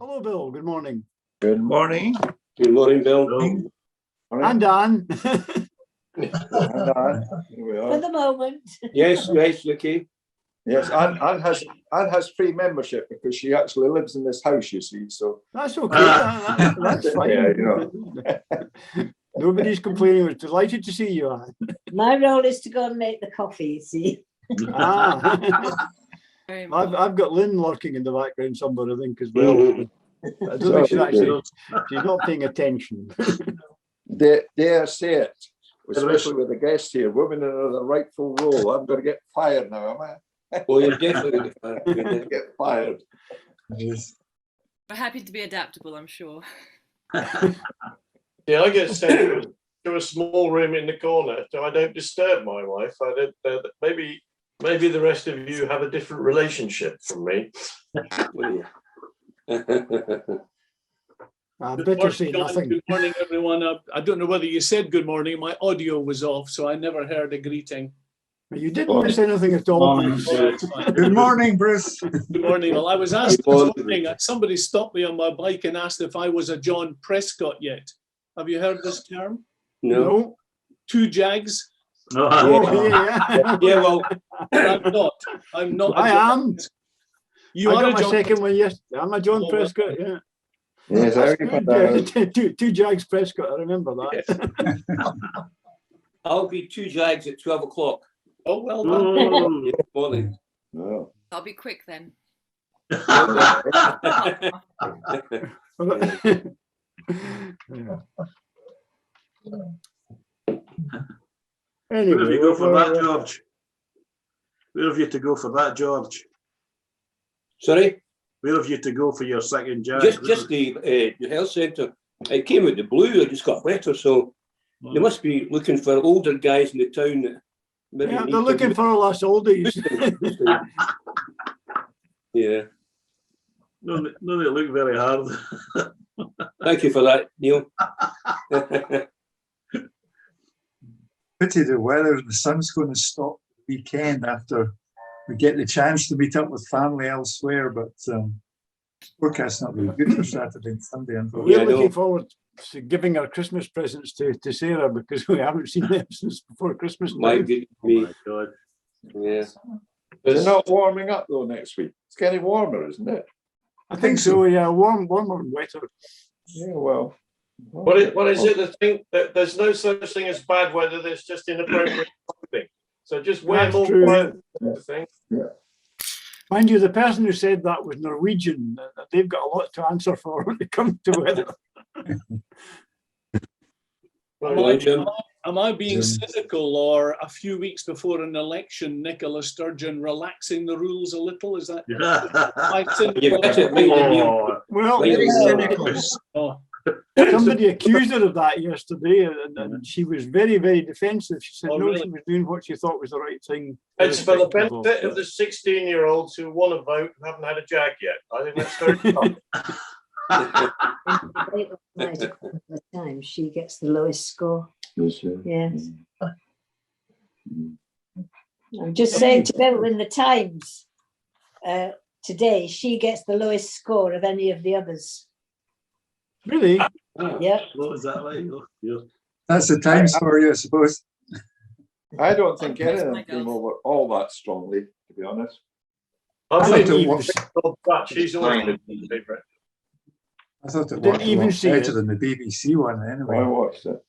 Hello, Bill. Good morning. Good morning. Good morning, Bill. Morning. And Dan. And here we For are. the moment. Yes, okay. Yes, Anne has free membership because she actually lives in this house, you see. So That's okay. That's fine. yeah, you know. Nobody's complaining. We're delighted to see you, Anne. My role is to go and make the coffee, you see. I've got Lynn lurking in the background somewhere, I think, as well. I don't think she's not paying attention. Dare say it, especially with the guest here. Women are the rightful role. I'm going to get fired now, am I? Well, you're definitely going to Get fired. We're happy to be adaptable, I'm sure. Yeah, I get sent to a small room in the corner, so I don't disturb my wife. I don't. Maybe the rest of you have a different relationship from me. I better say nothing. Good morning, everyone. I don't know whether you said good morning. My audio was off, so I never heard a greeting. You didn't miss anything at all. Good morning, Bruce. Good morning. Well, I was asked this morning, somebody stopped me on my bike and asked if I was a John Prescott yet. Have you heard this term? No. Two Jags? Yeah. Yeah, well, I'm not. I am. You I are got a my John second one, yes. I'm a John Prescott, yeah. Yes, I remember. Two Jags Prescott, I remember that. I'll be two Jags at 12 o'clock. Oh, well done. Yeah, morning. No. I'll be quick then. Anyway, Where have you go for that, George? Where have you to go for that, George? Sorry? Where have you to go for your second Jag? Just the health centre. It came out the blue, it just got better, so they must be looking for older guys in the town that maybe yeah, need they're looking for all us oldies. Yeah. No, they look very hard. Thank you for that, Neil. Pity the weather, the sun's going to stop the weekend after we get the chance to meet up with family elsewhere, but forecast's not very good for Saturday and Sunday. We're looking forward to giving our Christmas presents to Sarah because we haven't seen them since before Christmas. Might be me. Oh my God. Yeah. It's not warming up though next week. It's getting warmer, isn't it? I think so, yeah. Warmer and wetter. Yeah, well. What is it? The thing that there's no such thing as bad weather. There's just inappropriate clothing. So just wear That's more true. clothes. I think. Mind you, the person who said that was Norwegian. They've got a lot to answer for when it comes to weather. Am I being cynical, or a few weeks before an election, Nicola Sturgeon relaxing the rules a little? Is that my cynical? Well, Very cynical. somebody accused her of that yesterday, and she was very, very defensive. She said she was doing what she thought was the right thing. It's for the benefit of the 16-year-olds who want to vote and haven't had a jag yet. I think that's very tough. The time she gets the lowest score. Yes. I'm just saying to Bill, in the Times today, she gets the lowest score of any of the others. Really? Yeah. What was that like? Oh, yeah. That's the Times for you, I suppose. I don't think any of them came over all that strongly, to be honest. I didn't think even she's always been my favourite. I thought it Didn't worked even a lot see better it. than the BBC one I anyway. watched it.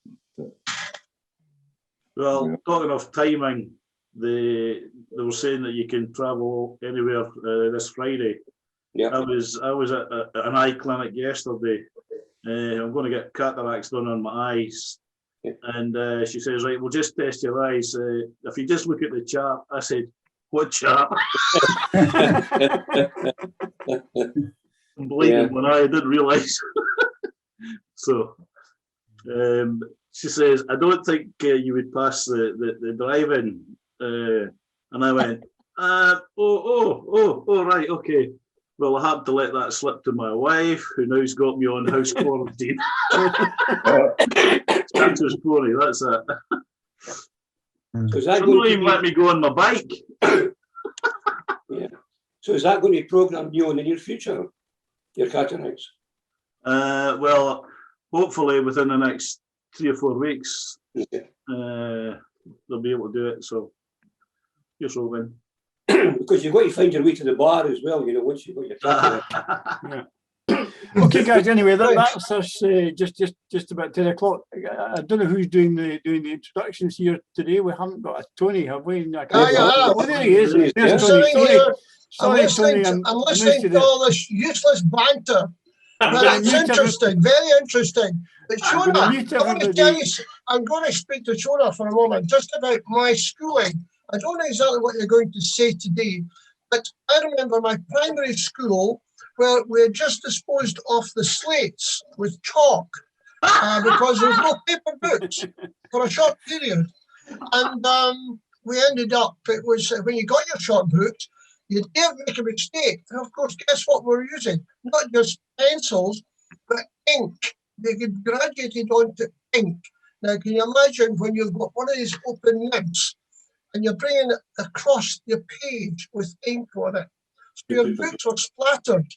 Well, talking of timing, they were saying that you can travel anywhere this Friday. Yeah. I was at an eye clinic yesterday. I'm going to get cataracts done on my eyes. Yeah. And she says, right, we'll just test your eyes. If you just look at the chart, I said, what chart? I'm bleeding when I didn't realise. So she says, I don't think you would pass the drive-in. And I went, right, okay. Well, I had to let that slip to my wife, who now's got me on house quarantine. Status quo, that's it. So They won't even let me go on my bike. Yeah. So is that going to be programmed new in the near future? your cataracts? Well, hopefully within the next 3 or 4 weeks, Okay. they'll be able to do it. So here's hoping. Because you've got to find your way to the bar as well, you know, once you've got your cataract. Okay, guys. Anyway, that's us. Just about 10 o'clock. I don't know who's doing the introductions here today. We haven't got a Tony, have we? I can't yeah. there he is. Tony's There's there. Tony. Sitting here, Sorry, Tony. I'm listening to all this useless banter. I'm Well, gonna it's mute interesting, very interesting. But I'm gonna Shona, mute I'm going to everybody. tell you, I'm going to speak to Shona for a moment, just about my schooling. I don't know exactly what you're going to say today, but I remember my primary school where we had just disposed of the slates with chalk because there was no paper books for a short period. And we ended up, it was when you got your short books, you dare make a mistake. And of course, guess what we're using? Not just pencils, but ink. They get graduated onto ink. Now, can you imagine when you've got one of these open nibs and you're bringing it across your page with ink on it? So your books are splattered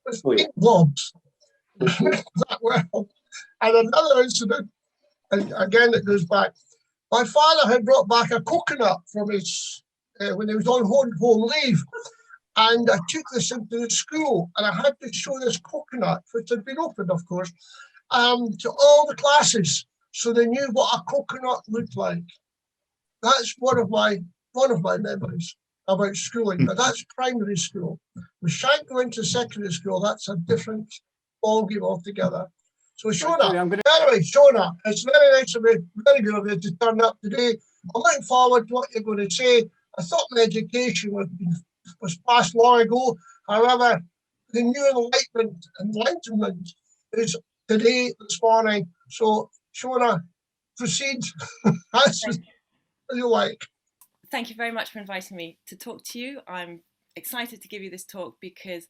with ink blobs. That well. And another incident, and again, it goes back. My father had brought back a coconut from his when he was on home leave, and I took this into the school, and I had to show this coconut, which had been opened, of course, to all the classes, so they knew what a coconut looked like. That's one of my memories about schooling, but that's primary school. We shan't go into secondary school. That's a different ballgame altogether. So Shona, anyway, Shona, it's very nice of you, very good of you to turn up today. I'm looking forward to what you're going to say. I thought my education was passed long ago. However, the new enlightenment is today, this morning. So Shona, proceed as you like. Thank you very much for inviting me to talk to you. I'm excited to give you this talk because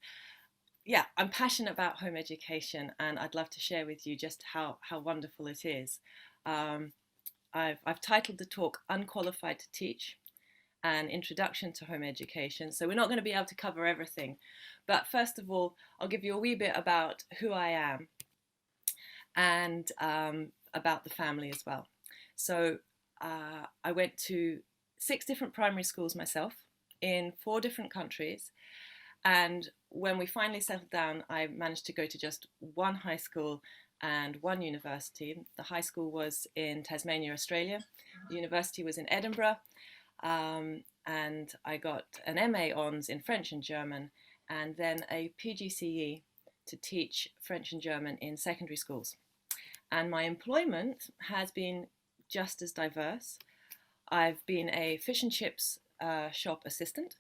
I'm passionate about home education, and I'd love to share with you just how wonderful it is. I've titled the talk Unqualified to Teach, an introduction to home education. So we're not going to be able to cover everything, but first of all, I'll give you a wee bit about who I am and about the family as well. So I went to 6 different primary schools myself in 4 different countries. And when we finally settled down, I managed to go to just 1 high school and 1 university. The high school was in Tasmania, Australia. The university was in Edinburgh. And I got an MA Hons in French and German, and then a PGCE to teach French and German in secondary schools. And my employment has been just as diverse. I've been a fish and chips shop assistant,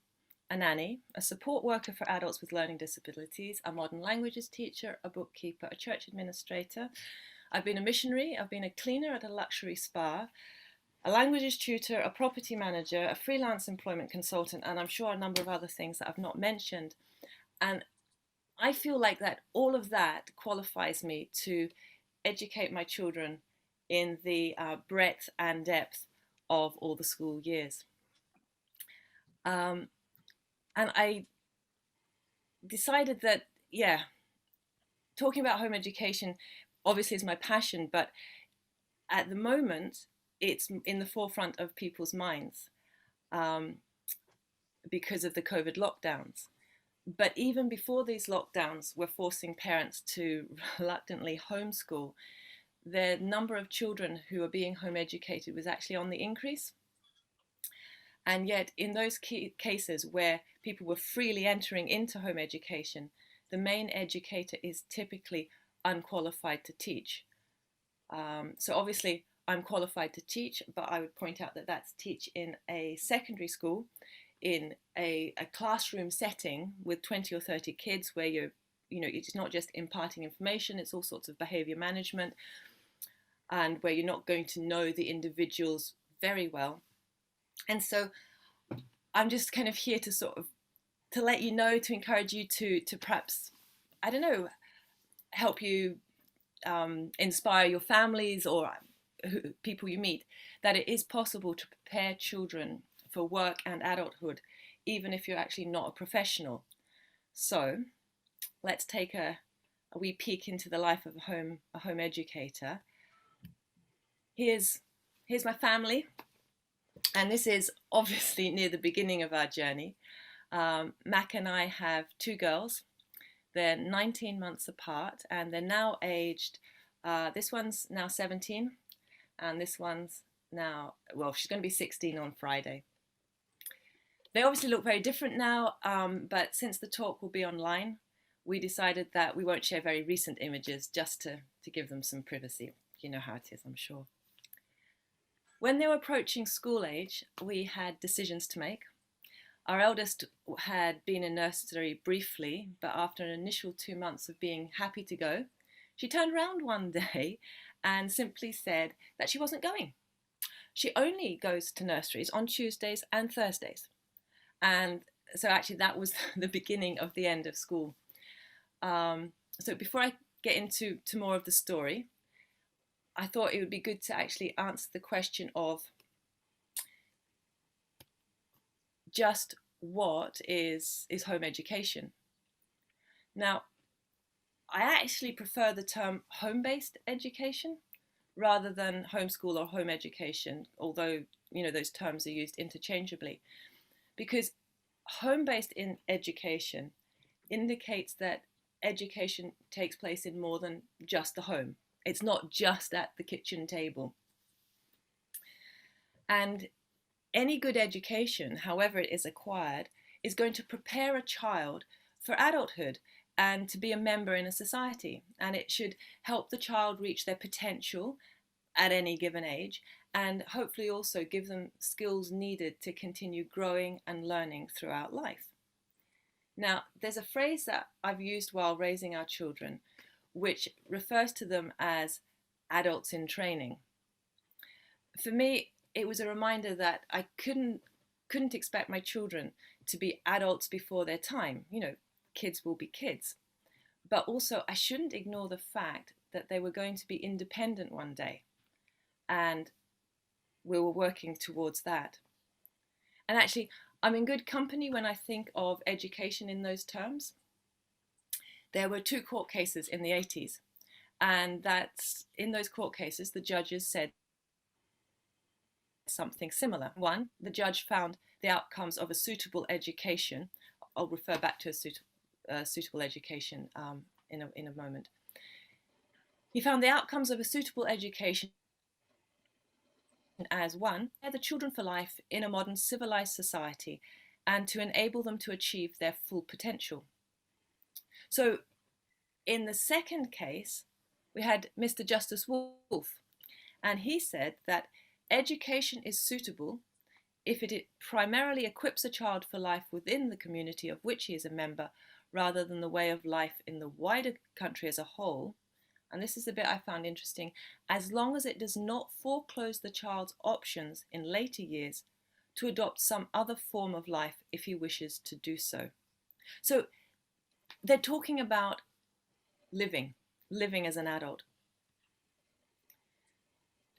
a nanny, a support worker for adults with learning disabilities, a modern languages teacher, a bookkeeper, a church administrator. I've been a missionary, I've been a cleaner at a luxury spa, a languages tutor, a property manager, a freelance employment consultant, and I'm sure a number of other things that I've not mentioned. And I feel like that all of that qualifies me to educate my children in the breadth and depth of all the school years. And I decided that, talking about home education obviously is my passion, but at the moment, it's in the forefront of people's minds because of the COVID lockdowns. But even before these lockdowns were forcing parents to reluctantly homeschool, the number of children who are being home educated was actually on the increase. And yet, in those cases where people were freely entering into home education, the main educator is typically unqualified to teach. So obviously, I'm qualified to teach, but I would point out that that's teach in a secondary school, in a classroom setting with 20 or 30 kids, where it's not just imparting information, it's all sorts of behavior management, and where you're not going to know the individuals very well. And so I'm just kind of here to to let you know, to encourage you to perhaps, I don't know, help you inspire your families or people you meet, that it is possible to prepare children for work and adulthood, even if you're actually not a professional. So let's take a wee peek into the life of a home educator. Here's my family, and this is obviously near the beginning of our journey. Mac and I have 2 girls. They're 19 months apart, and they're now aged, this one's now 17, and this one's now, well, she's going to be 16 on Friday. They obviously look very different now, but since the talk will be online, we decided that we won't share very recent images just to give them some privacy. You know how it is, I'm sure. When they were approaching school age, we had decisions to make. Our eldest had been in nursery briefly, but after an initial 2 months of being happy to go, she turned around one day and simply said that she wasn't going. She only goes to nurseries on Tuesdays and Thursdays. And so actually that was the beginning of the end of school. So before I get into more of the story, I thought it would be good to actually answer the question of just what is home education. Now, I actually prefer the term home-based education rather than homeschool or home education, although those terms are used interchangeably, because home-based in education indicates that education takes place in more than just the home. It's not just at the kitchen table. And any good education, however it is acquired, is going to prepare a child for adulthood and to be a member in a society. And it should help the child reach their potential at any given age, and hopefully also give them skills needed to continue growing and learning throughout life. Now, there's a phrase that I've used while raising our children, which refers to them as adults in training. For me, it was a reminder that I couldn't expect my children to be adults before their time. Kids will be kids. But also, I shouldn't ignore the fact that they were going to be independent one day. And we were working towards that. And actually, I'm in good company when I think of education in those terms. There were 2 court cases in the 80s, and that's in those court cases, the judges said something similar. One, the judge found the outcomes of a suitable education. I'll refer back to a suitable education in a moment. He found the outcomes of a suitable education as one, the children for life in a modern civilized society and to enable them to achieve their full potential. So in the second case, we had Mr. Justice Wolfe, and he said that education is suitable if it primarily equips a child for life within the community of which he is a member, rather than the way of life in the wider country as a whole. And this is the bit I found interesting, as long as it does not foreclose the child's options in later years to adopt some other form of life if he wishes to do so. So they're talking about living as an adult.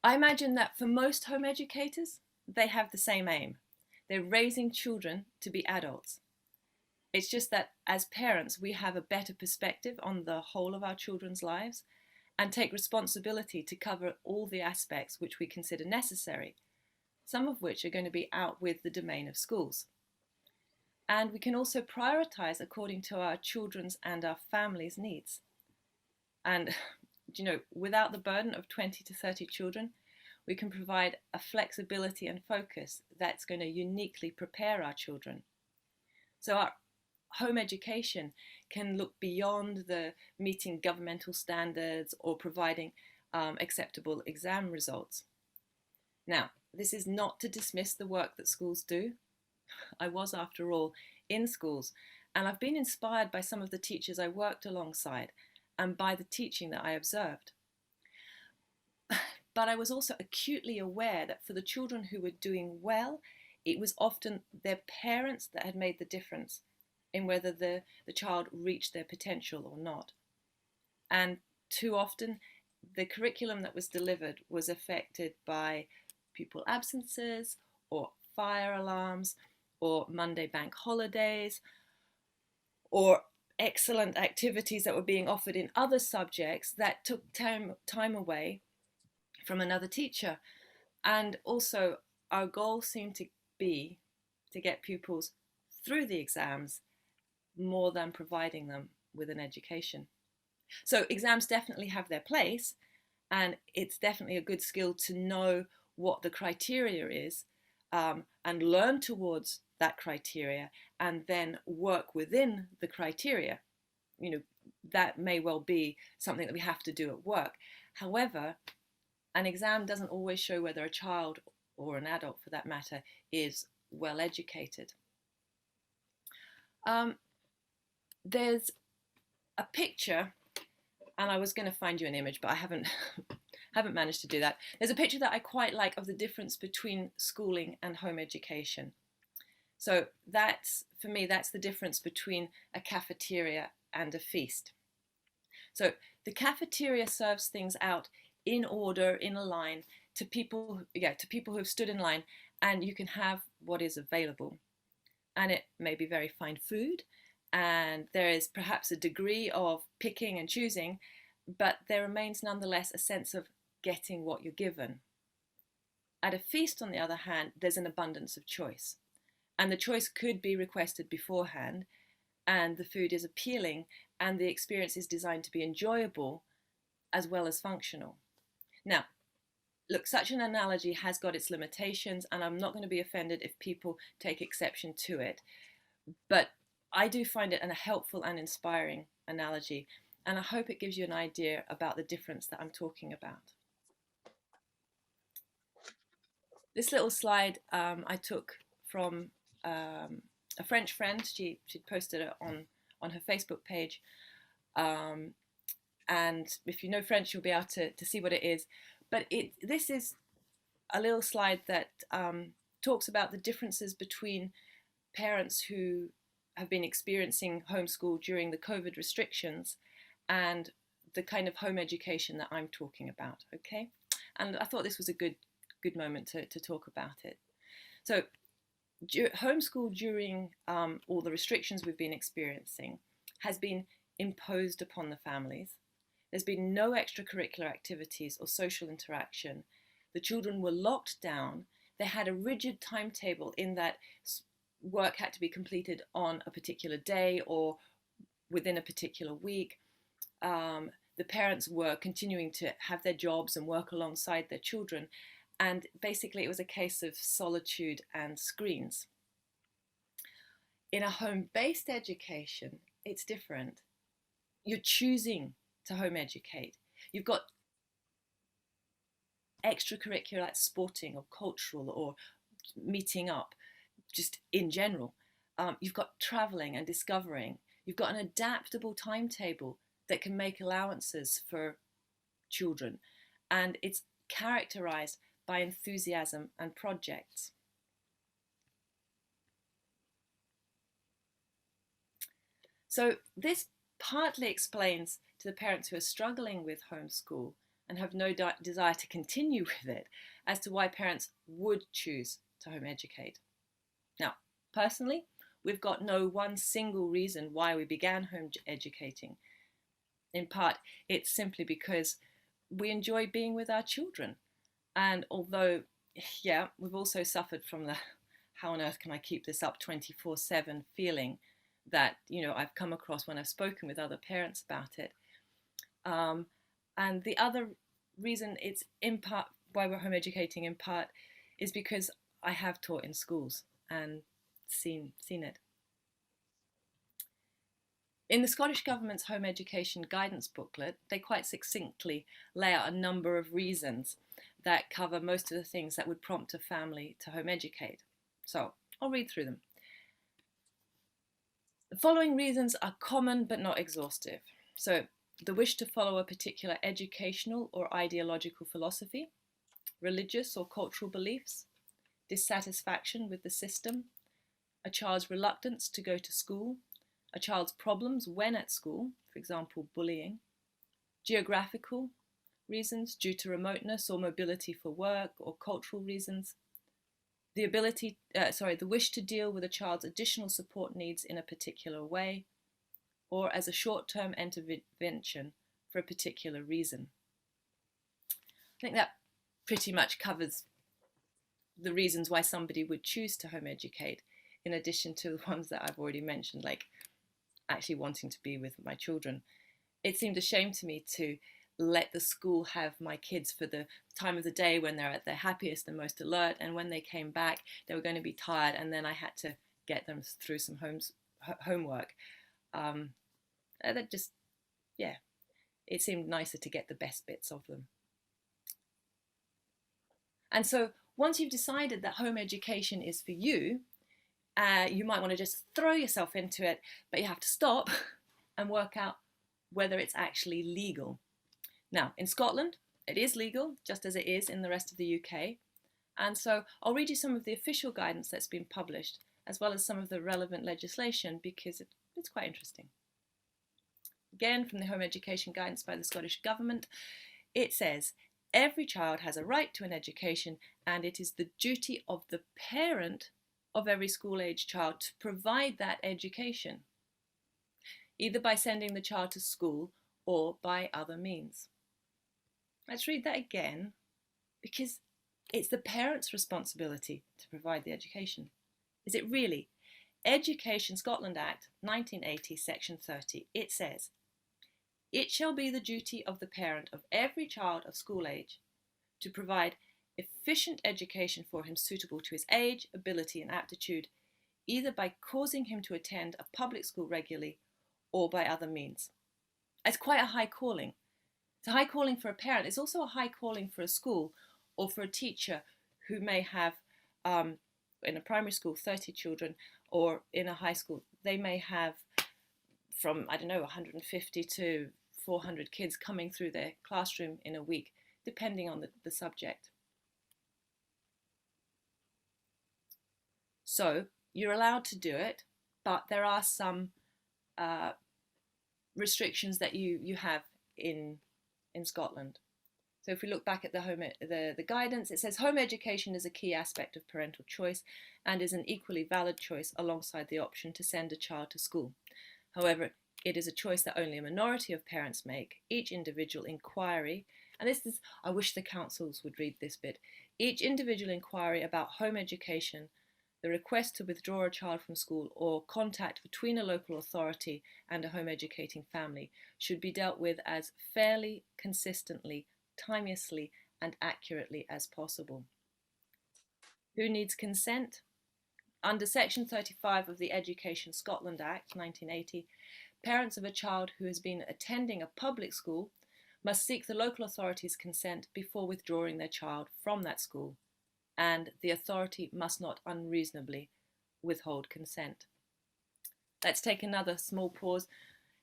I imagine that for most home educators, they have the same aim. They're raising children to be adults. It's just that as parents, we have a better perspective on the whole of our children's lives and take responsibility to cover all the aspects which we consider necessary, some of which are going to be out with the domain of schools. And we can also prioritize according to our children's and our families' needs. And, without the burden of 20 to 30 children, we can provide a flexibility and focus that's going to uniquely prepare our children. So our home education can look beyond the meeting governmental standards or providing acceptable exam results. Now, this is not to dismiss the work that schools do. I was, after all, in schools, and I've been inspired by some of the teachers I worked alongside and by the teaching that I observed. But I was also acutely aware that for the children who were doing well, it was often their parents that had made the difference in whether the child reached their potential or not. And too often, the curriculum that was delivered was affected by pupil absences or fire alarms or Monday bank holidays or excellent activities that were being offered in other subjects that took time away from another teacher. And also our goal seemed to be to get pupils through the exams more than providing them with an education. So exams definitely have their place, and it's definitely a good skill to know what the criteria is, and learn towards that criteria, and then work within the criteria. You know, that may well be something that we have to do at work. However, an exam doesn't always show whether a child, or an adult for that matter, is well educated. There's a picture, and I was going to find you an image, but I haven't managed to do that. There's a picture that I quite like of the difference between schooling and home education. So that's, for me, that's the difference between a cafeteria and a feast. So the cafeteria serves things out in order, in a line, to people who have stood in line, and you can have what is available. And it may be very fine food, and there is perhaps a degree of picking and choosing, but there remains nonetheless a sense of getting what you're given. At a feast, on the other hand, there's an abundance of choice, and the choice could be requested beforehand, and the food is appealing, and the experience is designed to be enjoyable as well as functional. Now, look, such an analogy has got its limitations, and I'm not going to be offended if people take exception to it, but I do find it a helpful and inspiring analogy, and I hope it gives you an idea about the difference that I'm talking about. This little slide I took from a French friend. She posted it on her Facebook page, and if you know French, you'll be able to see what it is. But this is a little slide that talks about the differences between parents who have been experiencing homeschool during the COVID restrictions and the kind of home education that I'm talking about, okay? And I thought this was a good moment to talk about it. So homeschool during all the restrictions we've been experiencing has been imposed upon the families. There's been no extracurricular activities or social interaction. The children were locked down. They had a rigid timetable in that work had to be completed on a particular day or within a particular week. The parents were continuing to have their jobs and work alongside their children. And basically it was a case of solitude and screens. In a home-based education, it's different. You're choosing to home educate. You've got extracurricular like sporting or cultural or meeting up, just in general. You've got traveling and discovering. You've got an adaptable timetable that can make allowances for children. And it's characterized by enthusiasm and projects. So this partly explains to the parents who are struggling with homeschool and have no desire to continue with it as to why parents would choose to home educate. Now, personally, we've got no one single reason why we began home educating. In part, it's simply because we enjoy being with our children. And although, yeah, we've also suffered from the how on earth can I keep this up 24/7 feeling that, you know, I've come across when I've spoken with other parents about it. And the other reason it's in part why we're home educating in part is because I have taught in schools and seen it. In the Scottish Government's home education guidance booklet, they quite succinctly lay out a number of reasons that cover most of the things that would prompt a family to home educate. So I'll read through them. The following reasons are common but not exhaustive. So the wish to follow a particular educational or ideological philosophy, religious or cultural beliefs, dissatisfaction with the system, a child's reluctance to go to school, a child's problems when at school, for example, bullying, geographical reasons due to remoteness or mobility for work or cultural reasons, the wish to deal with a child's additional support needs in a particular way, or as a short-term intervention for a particular reason. I think that pretty much covers the reasons why somebody would choose to home educate, in addition to the ones that I've already mentioned, like actually wanting to be with my children. It seemed a shame to me to let the school have my kids for the time of the day when they're at their happiest and most alert, and when they came back they were going to be tired, and then I had to get them through some homework. That just, yeah, it seemed nicer to get the best bits of them. And so once you've decided that home education is for you, you might want to just throw yourself into it, but you have to stop and work out whether it's actually legal. Now, in Scotland, it is legal, just as it is in the rest of the UK. And so I'll read you some of the official guidance that's been published, as well as some of the relevant legislation, because it's quite interesting. Again, from the Home Education Guidance by the Scottish Government, it says, every child has a right to an education, and it is the duty of the parent of every school-age child to provide that education, either by sending the child to school or by other means. Let's read that again, because it's the parent's responsibility to provide the education. Is it really? Education Scotland Act 1980, section 30, it says, it shall be the duty of the parent of every child of school age to provide efficient education for him suitable to his age, ability and aptitude, either by causing him to attend a public school regularly or by other means. It's quite a high calling. It's a high calling for a parent. It's also a high calling for a school or for a teacher who may have, in a primary school, 30 children, or in a high school, they may have from, I don't know, 150 to 400 kids coming through their classroom in a week, depending on the subject. So you're allowed to do it, but there are some restrictions that you have in Scotland. So if we look back at the guidance, it says home education is a key aspect of parental choice and is an equally valid choice alongside the option to send a child to school. However, it is a choice that only a minority of parents make. Each individual inquiry, and this is, I wish the councils would read this bit, each individual inquiry about home education, the request to withdraw a child from school, or contact between a local authority and a home educating family should be dealt with as fairly, consistently, timeously and accurately as possible. Who needs consent? Under section 35 of the Education Scotland Act 1980, parents of a child who has been attending a public school must seek the local authority's consent before withdrawing their child from that school, and the authority must not unreasonably withhold consent. Let's take another small pause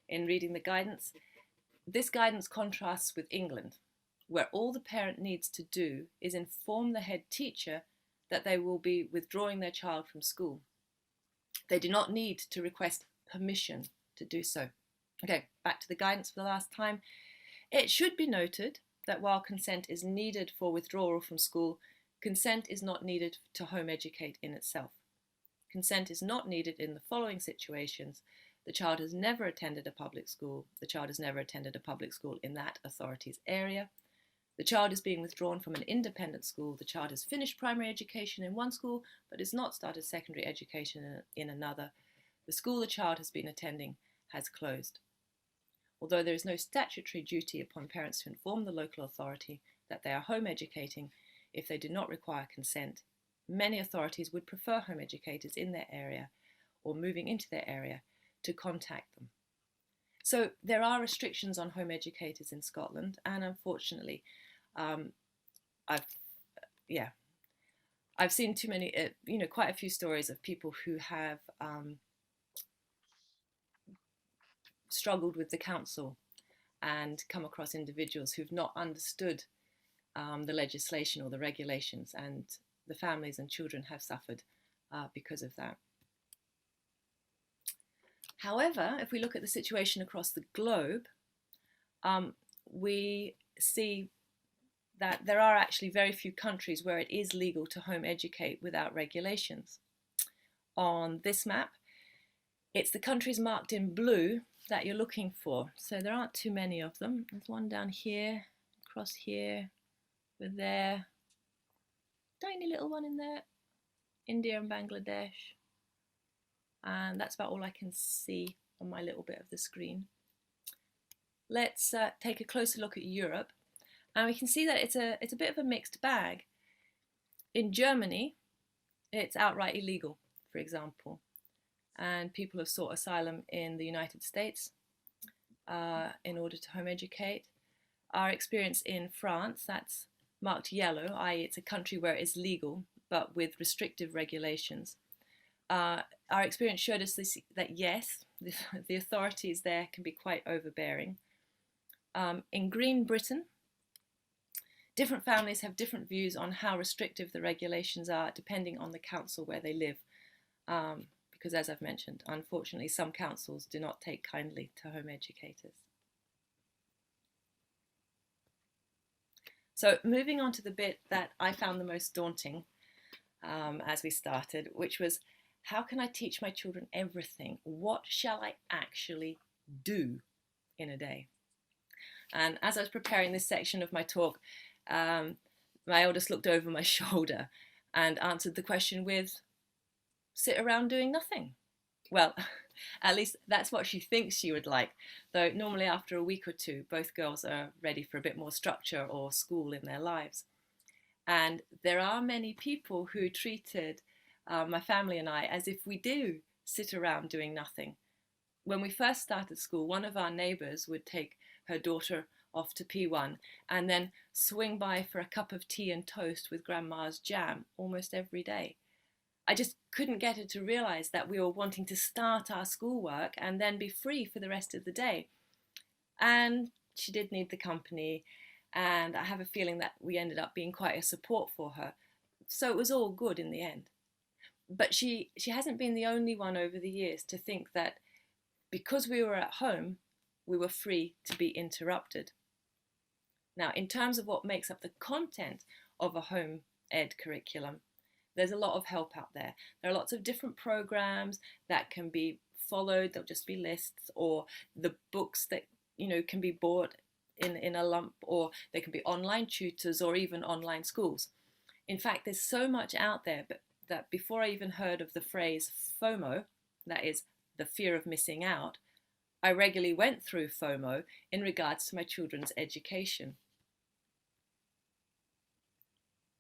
in reading the guidance. This guidance contrasts with England, where all the parent needs to do is inform the head teacher that they will be withdrawing their child from school. They do not need to request permission to do so. Okay, back to the guidance for the last time. It should be noted that while consent is needed for withdrawal from school, consent is not needed to home educate in itself. Consent is not needed in the following situations. The child has never attended a public school. The child has never attended a public school in that authority's area. The child is being withdrawn from an independent school. The child has finished primary education in one school but has not started secondary education in another. The school the child has been attending has closed. Although there is no statutory duty upon parents to inform the local authority that they are home educating if they do not require consent, many authorities would prefer home educators in their area or moving into their area to contact them. So there are restrictions on home educators in Scotland, and unfortunately, I've seen too many, quite a few stories of people who have struggled with the council and come across individuals who've not understood the legislation or the regulations, and the families and children have suffered because of that. However, if we look at the situation across the globe, we see that there are actually very few countries where it is legal to home educate without regulations. On this map, it's the countries marked in blue that you're looking for. So there aren't too many of them. There's one down here, across here, with there, tiny little one in there, India and Bangladesh. And that's about all I can see on my little bit of the screen. Let's take a closer look at Europe, and we can see that it's a bit of a mixed bag. In Germany, it's outright illegal, for example, and people have sought asylum in the United States in order to home educate. Our experience in France, that's marked yellow, i.e. it's a country where it is legal, but with restrictive regulations. Our experience showed us that yes, the authorities there can be quite overbearing. In Green Britain, different families have different views on how restrictive the regulations are depending on the council where they live. Because as I've mentioned, unfortunately, some councils do not take kindly to home educators. So moving on to the bit that I found the most daunting as we started, which was, how can I teach my children everything? What shall I actually do in a day? And as I was preparing this section of my talk, my eldest looked over my shoulder and answered the question with, sit around doing nothing. Well, at least that's what she thinks she would like, though normally after a week or two, both girls are ready for a bit more structure or school in their lives. And there are many people who treated my family and I as if we do sit around doing nothing. When we first started school, one of our neighbours would take her daughter off to P1 and then swing by for a cup of tea and toast with grandma's jam almost every day. I just couldn't get her to realise that we were wanting to start our schoolwork and then be free for the rest of the day. And she did need the company, and I have a feeling that we ended up being quite a support for her. So it was all good in the end. But she hasn't been the only one over the years to think that because we were at home, we were free to be interrupted. Now, in terms of what makes up the content of a home ed curriculum, there's a lot of help out there. There are lots of different programs that can be followed. There'll just be lists, or the books that can be bought in a lump, or there can be online tutors or even online schools. In fact, there's so much out there that before I even heard of the phrase FOMO, that is the fear of missing out, I regularly went through FOMO in regards to my children's education.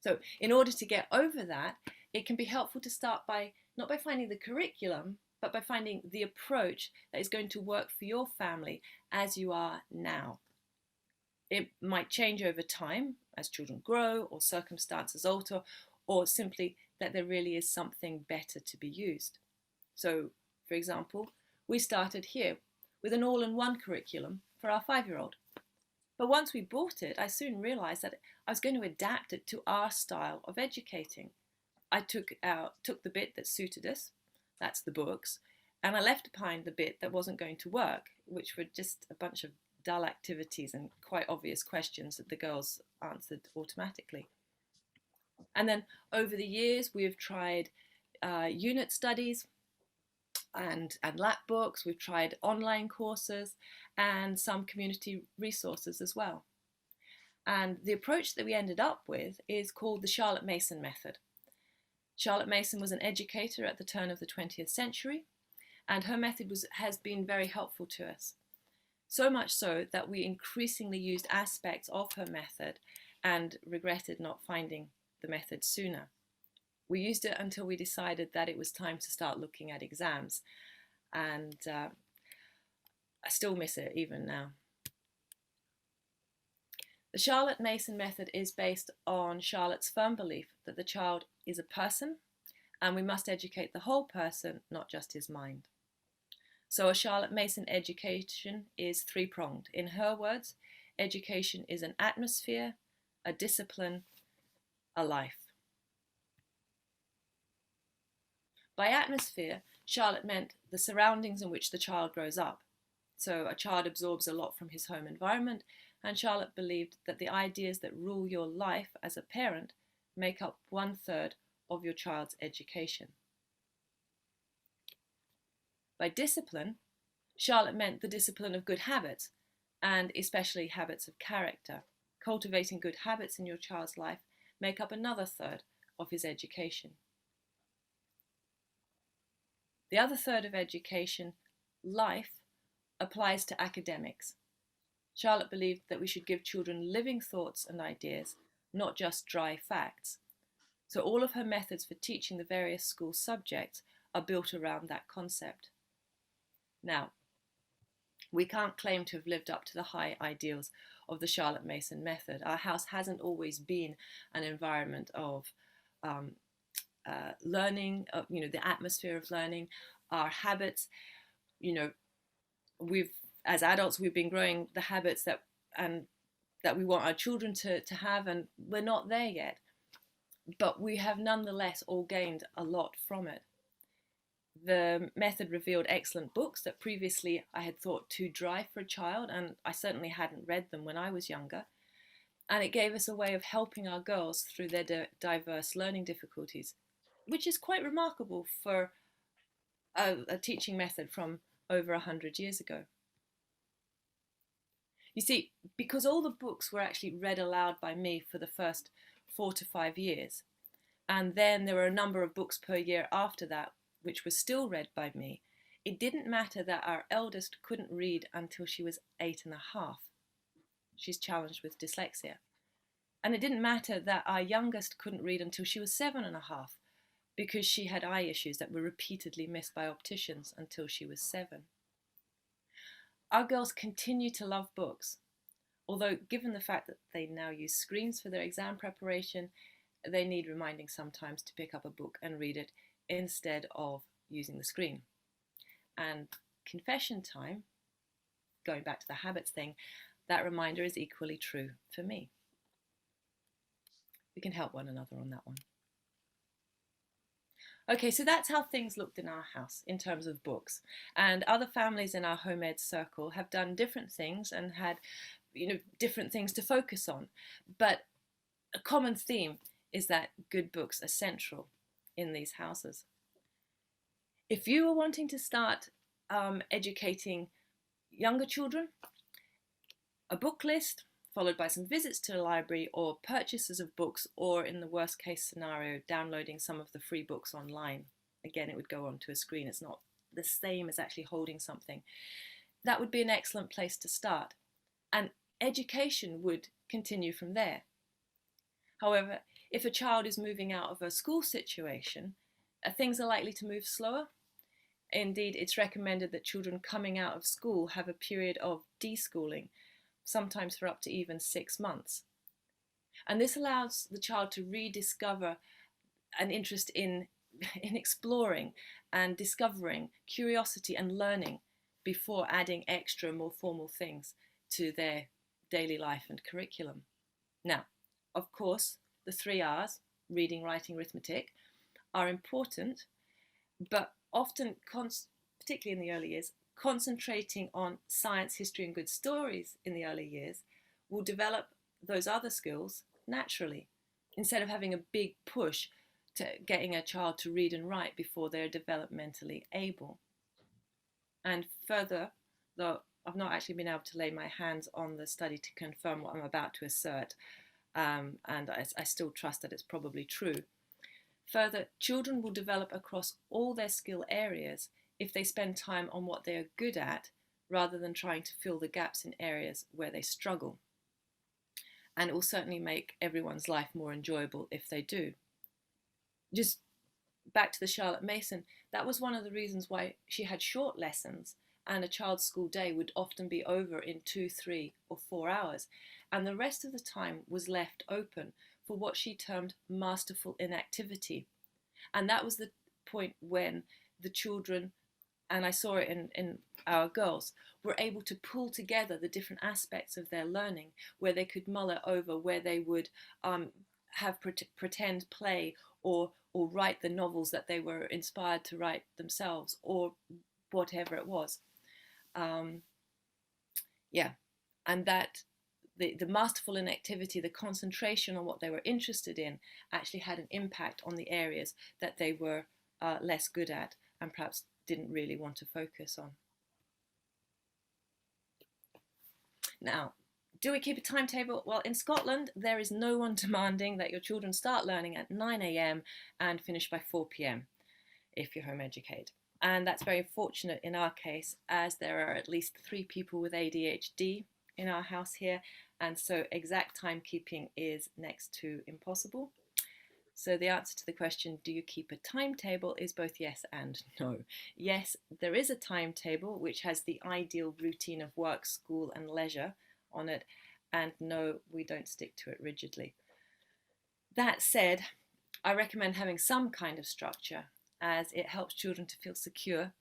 So in order to get over that, it can be helpful to start by, not by finding the curriculum, but by finding the approach that is going to work for your family as you are now. It might change over time as children grow or circumstances alter, or simply that there really is something better to be used. So, for example, we started here with an all-in-one curriculum for our 5-year-old. But once we bought it, I soon realised that I was going to adapt it to our style of educating. I took the bit that suited us, that's the books, and I left behind the bit that wasn't going to work, which were just a bunch of dull activities and quite obvious questions that the girls answered automatically. And then over the years, we have tried unit studies and lap books. We've tried online courses and some community resources as well. And the approach that we ended up with is called the Charlotte Mason method. Charlotte Mason was an educator at the turn of the 20th century, and her method has been very helpful to us. So much so that we increasingly used aspects of her method and regretted not finding the method sooner. We used it until we decided that it was time to start looking at exams, and I still miss it even now. The Charlotte Mason method is based on Charlotte's firm belief that the child is a person and we must educate the whole person, not just his mind. So a Charlotte Mason education is three-pronged. In her words, education is an atmosphere, a discipline, a life. By atmosphere, Charlotte meant the surroundings in which the child grows up. So a child absorbs a lot from his home environment, and Charlotte believed that the ideas that rule your life as a parent make up 1/3 of your child's education. By discipline, Charlotte meant the discipline of good habits, and especially habits of character. Cultivating good habits in your child's life make up another third of his education. The other third of education, life, applies to academics. Charlotte believed that we should give children living thoughts and ideas, not just dry facts. So all of her methods for teaching the various school subjects are built around that concept. Now, we can't claim to have lived up to the high ideals of the Charlotte Mason method. Our house hasn't always been an environment of learning, the atmosphere of learning, our habits. As adults, we've been growing the habits that we want our children to have, and we're not there yet. But we have nonetheless all gained a lot from it. The method revealed excellent books that previously I had thought too dry for a child, and I certainly hadn't read them when I was younger. And it gave us a way of helping our girls through their diverse learning difficulties, which is quite remarkable for a teaching method from over 100 years ago. You see, because all the books were actually read aloud by me for the first 4 to 5 years, and then there were a number of books per year after that which were still read by me, it didn't matter that our eldest couldn't read until she was 8.5. She's challenged with dyslexia. And it didn't matter that our youngest couldn't read until she was 7.5, because she had eye issues that were repeatedly missed by opticians until she was 7. Our girls continue to love books, although given the fact that they now use screens for their exam preparation, they need reminding sometimes to pick up a book and read it instead of using the screen. And confession time, going back to the habits thing, that reminder is equally true for me. We can help one another on that one. Okay, so that's how things looked in our house in terms of books. And other families in our home ed circle have done different things and had, different things to focus on. But a common theme is that good books are central in these houses. If you are wanting to start educating younger children, a book list followed by some visits to the library or purchases of books, or in the worst case scenario, downloading some of the free books online. Again, it would go onto a screen. It's not the same as actually holding something. That would be an excellent place to start. And education would continue from there. However, if a child is moving out of a school situation, things are likely to move slower. Indeed, it's recommended that children coming out of school have a period of deschooling, sometimes for up to even 6 months. And this allows the child to rediscover an interest in exploring and discovering, curiosity and learning before adding extra, more formal things to their daily life and curriculum. Now, of course, the 3 R's, reading, writing, arithmetic, are important, but often, particularly in the early years, concentrating on science, history and good stories in the early years will develop those other skills naturally, instead of having a big push to getting a child to read and write before they're developmentally able. And further, though I've not actually been able to lay my hands on the study to confirm what I'm about to assert, and I still trust that it's probably true. Further, children will develop across all their skill areas if they spend time on what they are good at, rather than trying to fill the gaps in areas where they struggle. And it will certainly make everyone's life more enjoyable if they do. Just back to the Charlotte Mason, that was one of the reasons why she had short lessons, and a child's school day would often be over in 2, 3 or 4 hours, and the rest of the time was left open for what she termed masterful inactivity. And that was the point when the children, and I saw it in our girls, were able to pull together the different aspects of their learning, where they could mull it over, where they would have pretend play or write the novels that they were inspired to write themselves, or whatever it was. And that the masterful inactivity, the concentration on what they were interested in, actually had an impact on the areas that they were less good at and perhaps didn't really want to focus on. Now, do we keep a timetable? Well, in Scotland, there is no one demanding that your children start learning at 9 a.m. and finish by 4 p.m. if you're home educated. And that's very fortunate in our case, as there are at least 3 people with ADHD in our house here. And so exact timekeeping is next to impossible. So the answer to the question, do you keep a timetable, is both yes and no. Yes, there is a timetable which has the ideal routine of work, school and leisure on it. And no, we don't stick to it rigidly. That said, I recommend having some kind of structure, as it helps children to feel secure.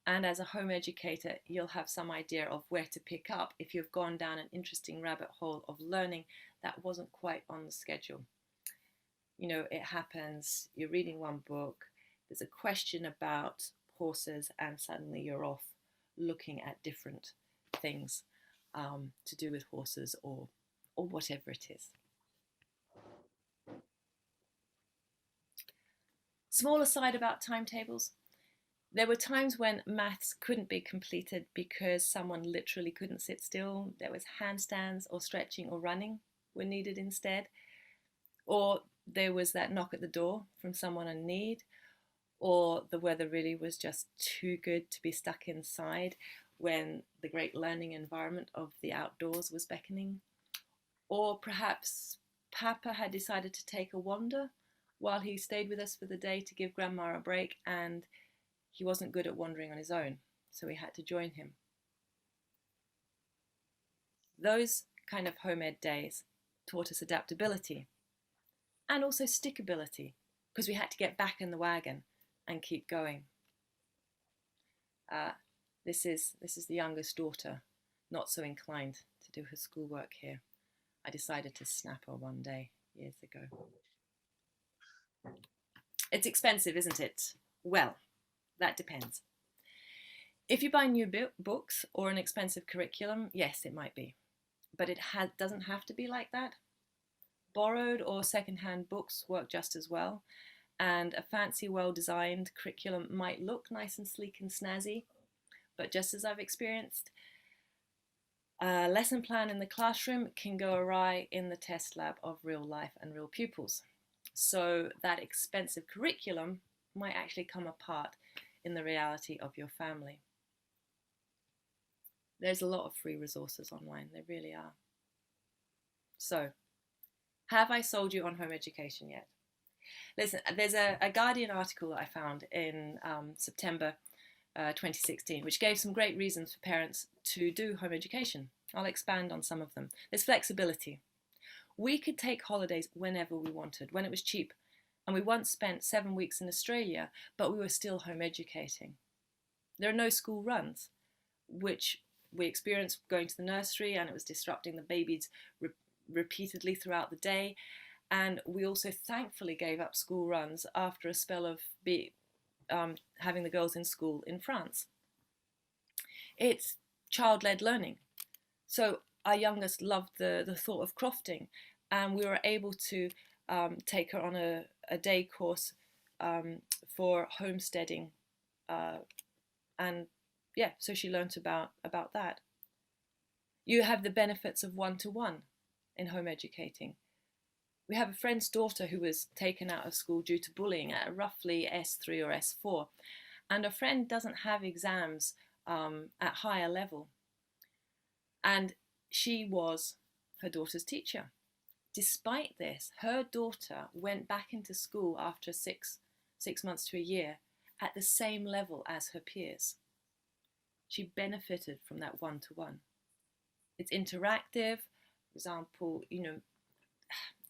And as a home educator, you'll have some idea of where to pick up if you've gone down an interesting rabbit hole of learning that wasn't quite on the schedule. You know, it happens, you're reading one book, there's a question about horses, and suddenly you're off looking at different things to do with horses or whatever it is. Small aside about timetables. There were times when maths couldn't be completed because someone literally couldn't sit still. There was handstands or stretching or running were needed instead. Or there was that knock at the door from someone in need, or the weather really was just too good to be stuck inside when the great learning environment of the outdoors was beckoning. Or perhaps Papa had decided to take a wander while he stayed with us for the day to give Grandma a break, and he wasn't good at wandering on his own, so we had to join him. Those kind of home ed days taught us adaptability and also stickability, because we had to get back in the wagon and keep going. This is the youngest daughter, not so inclined to do her schoolwork here. I decided to snap her one day years ago. It's expensive, isn't it? Well, that depends. If you buy new books or an expensive curriculum, yes, it might be. But it doesn't have to be like that. Borrowed or second-hand books work just as well. And a fancy, well-designed curriculum might look nice and sleek and snazzy. But just as I've experienced, a lesson plan in the classroom can go awry in the test lab of real life and real pupils. So that expensive curriculum might actually come apart in the reality of your family. There's a lot of free resources online, there really are. So, have I sold you on home education yet? Listen, there's a Guardian article that I found in September 2016, which gave some great reasons for parents to do home education. I'll expand on some of them. There's flexibility. We could take holidays whenever we wanted, when it was cheap. And we once spent 7 weeks in Australia, but we were still home educating. There are no school runs, which we experienced going to the nursery, and it was disrupting the babies repeatedly throughout the day. And we also thankfully gave up school runs after a spell of having the girls in school in France. It's child-led learning. So our youngest loved the thought of crofting, and we were able to take her on a day course for homesteading, and yeah, so she learnt about that. You have the benefits of one-to-one in home educating. We have a friend's daughter who was taken out of school due to bullying at roughly S3 or S4, and a friend doesn't have exams at higher level, and she was her daughter's teacher. Despite this, her daughter went back into school after six months to a year at the same level as her peers. She benefited from that one-to-one. It's interactive. For example,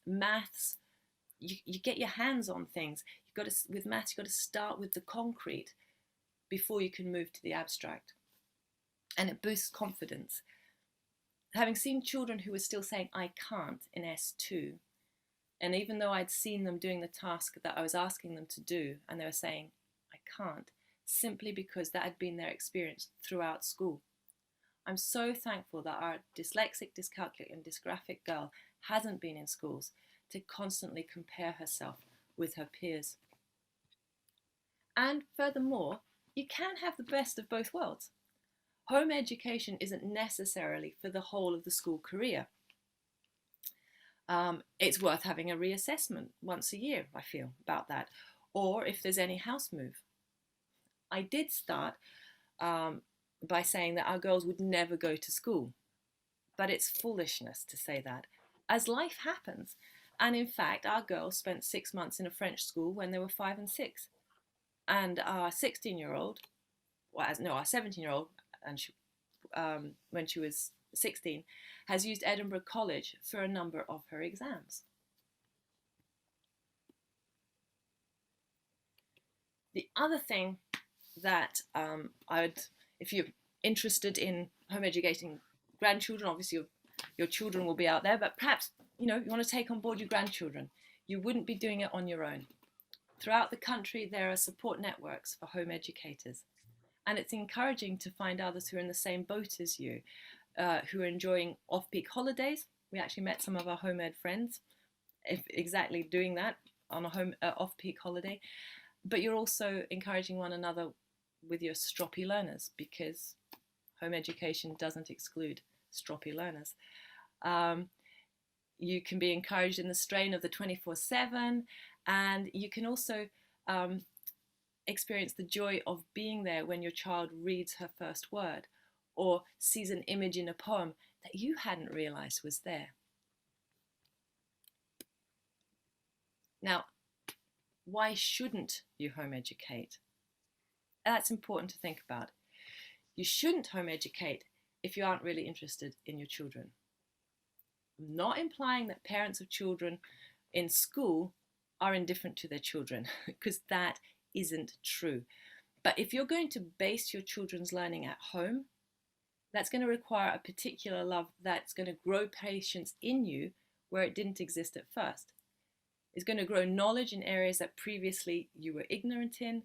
maths, you get your hands on things. With maths, you've got to start with the concrete before you can move to the abstract. And it boosts confidence. Having seen children who were still saying, I can't, in S2, and even though I'd seen them doing the task that I was asking them to do, and they were saying, I can't, simply because that had been their experience throughout school. I'm so thankful that our dyslexic, dyscalculic, and dysgraphic girl hasn't been in schools to constantly compare herself with her peers. And furthermore, you can have the best of both worlds. home education isn't necessarily for the whole of the school career. It's worth having a reassessment once a year, I feel, about that, or if there's any house move. I did start by saying that our girls would never go to school, but it's foolishness to say that, as life happens. And in fact, our girls spent 6 months in a French school when they were 5 and 6. And our 16-year-old, our 17-year-old, and when she was 16, has used Edinburgh College for a number of her exams. The other thing that if you're interested in home educating grandchildren, obviously your children will be out there, but perhaps, you want to take on board your grandchildren. You wouldn't be doing it on your own. Throughout the country, there are support networks for home educators. And it's encouraging to find others who are in the same boat as you, who are enjoying off-peak holidays. We actually met some of our home ed friends exactly doing that on a off-peak holiday. But you're also encouraging one another with your stroppy learners, because home education doesn't exclude stroppy learners. You can be encouraged in the strain of the 24/7, and you can also experience the joy of being there when your child reads her first word or sees an image in a poem that you hadn't realized was there. Now, why shouldn't you home educate? That's important to think about. You shouldn't home educate if you aren't really interested in your children. I'm not implying that parents of children in school are indifferent to their children, because that isn't true. But if you're going to base your children's learning at home, that's going to require a particular love that's going to grow patience in you where it didn't exist at first. It's going to grow knowledge in areas that previously you were ignorant in,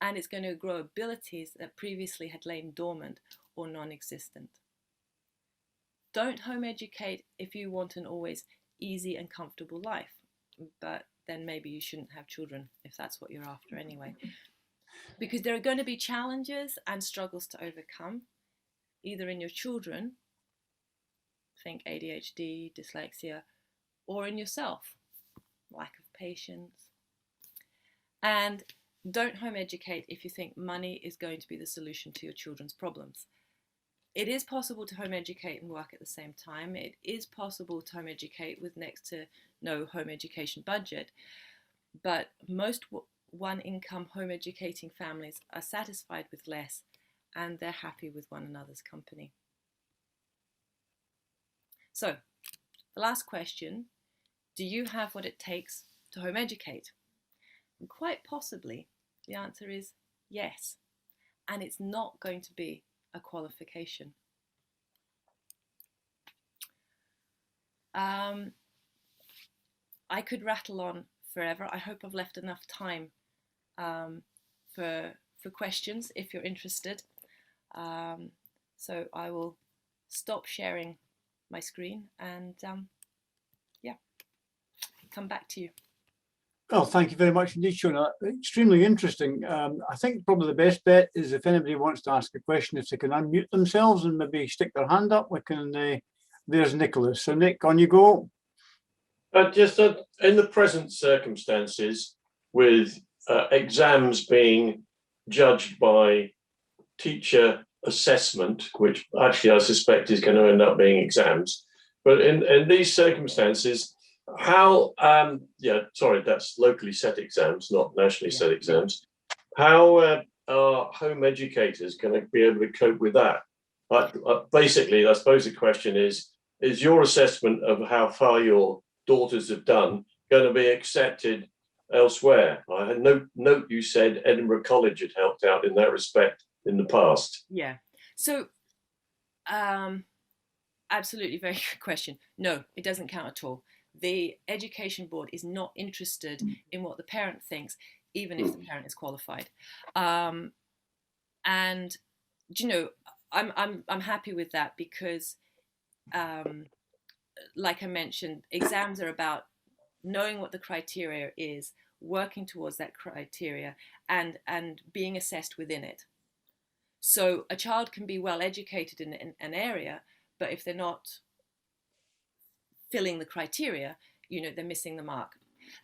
and it's going to grow abilities that previously had lain dormant or non-existent. Don't home educate if you want an always easy and comfortable life, but then maybe you shouldn't have children if that's what you're after anyway. Because there are going to be challenges and struggles to overcome, either in your children, think ADHD, dyslexia, or in yourself, lack of patience. And don't home educate if you think money is going to be the solution to your children's problems. It is possible to home educate and work at the same time. It is possible to home educate with next to no home education budget, but most one-income home educating families are satisfied with less, and they're happy with one another's company. So, the last question, do you have what it takes to home educate? And quite possibly, the answer is yes, and it's not going to be a qualification. I could rattle on forever. I hope I've left enough time for questions if you're interested. So I will stop sharing my screen and come back to you. Well, thank you very much indeed, Shona. Extremely interesting. I think probably the best bet is if anybody wants to ask a question, if they can unmute themselves and maybe stick their hand up, we can. There's Nicholas. So Nick, on you go. Just in the present circumstances, with exams being judged by teacher assessment, which actually I suspect is going to end up being exams, but in these circumstances, how that's locally set exams, not nationally set exams. How are home educators going to be able to cope with that? Basically, I suppose the question is your assessment of how far your daughters have done going to be accepted elsewhere? I had note you said Edinburgh College had helped out in that respect in the past. Yeah. So, absolutely, very good question. No, it doesn't count at all. The education board is not interested in what the parent thinks, even if the parent is qualified. And I'm happy with that because, like I mentioned, exams are about knowing what the criteria is, working towards that criteria, and being assessed within it. So a child can be well educated in an area, but if they're not filling the criteria, they're missing the mark.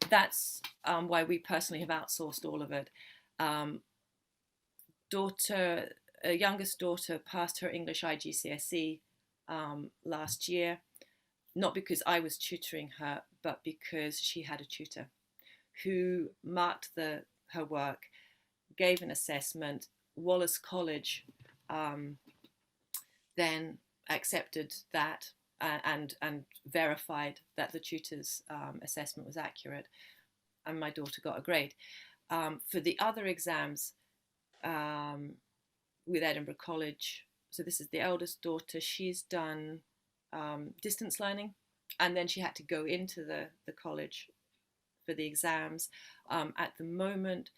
That's why we personally have outsourced all of it. Youngest daughter passed her English IGCSE last year, not because I was tutoring her, but because she had a tutor who marked her work, gave an assessment. Wallace College then accepted that and verified that the tutor's assessment was accurate, and my daughter got a grade. For the other exams with Edinburgh College, so this is the eldest daughter, she's done distance learning, and then she had to go into the college for the exams. At the moment,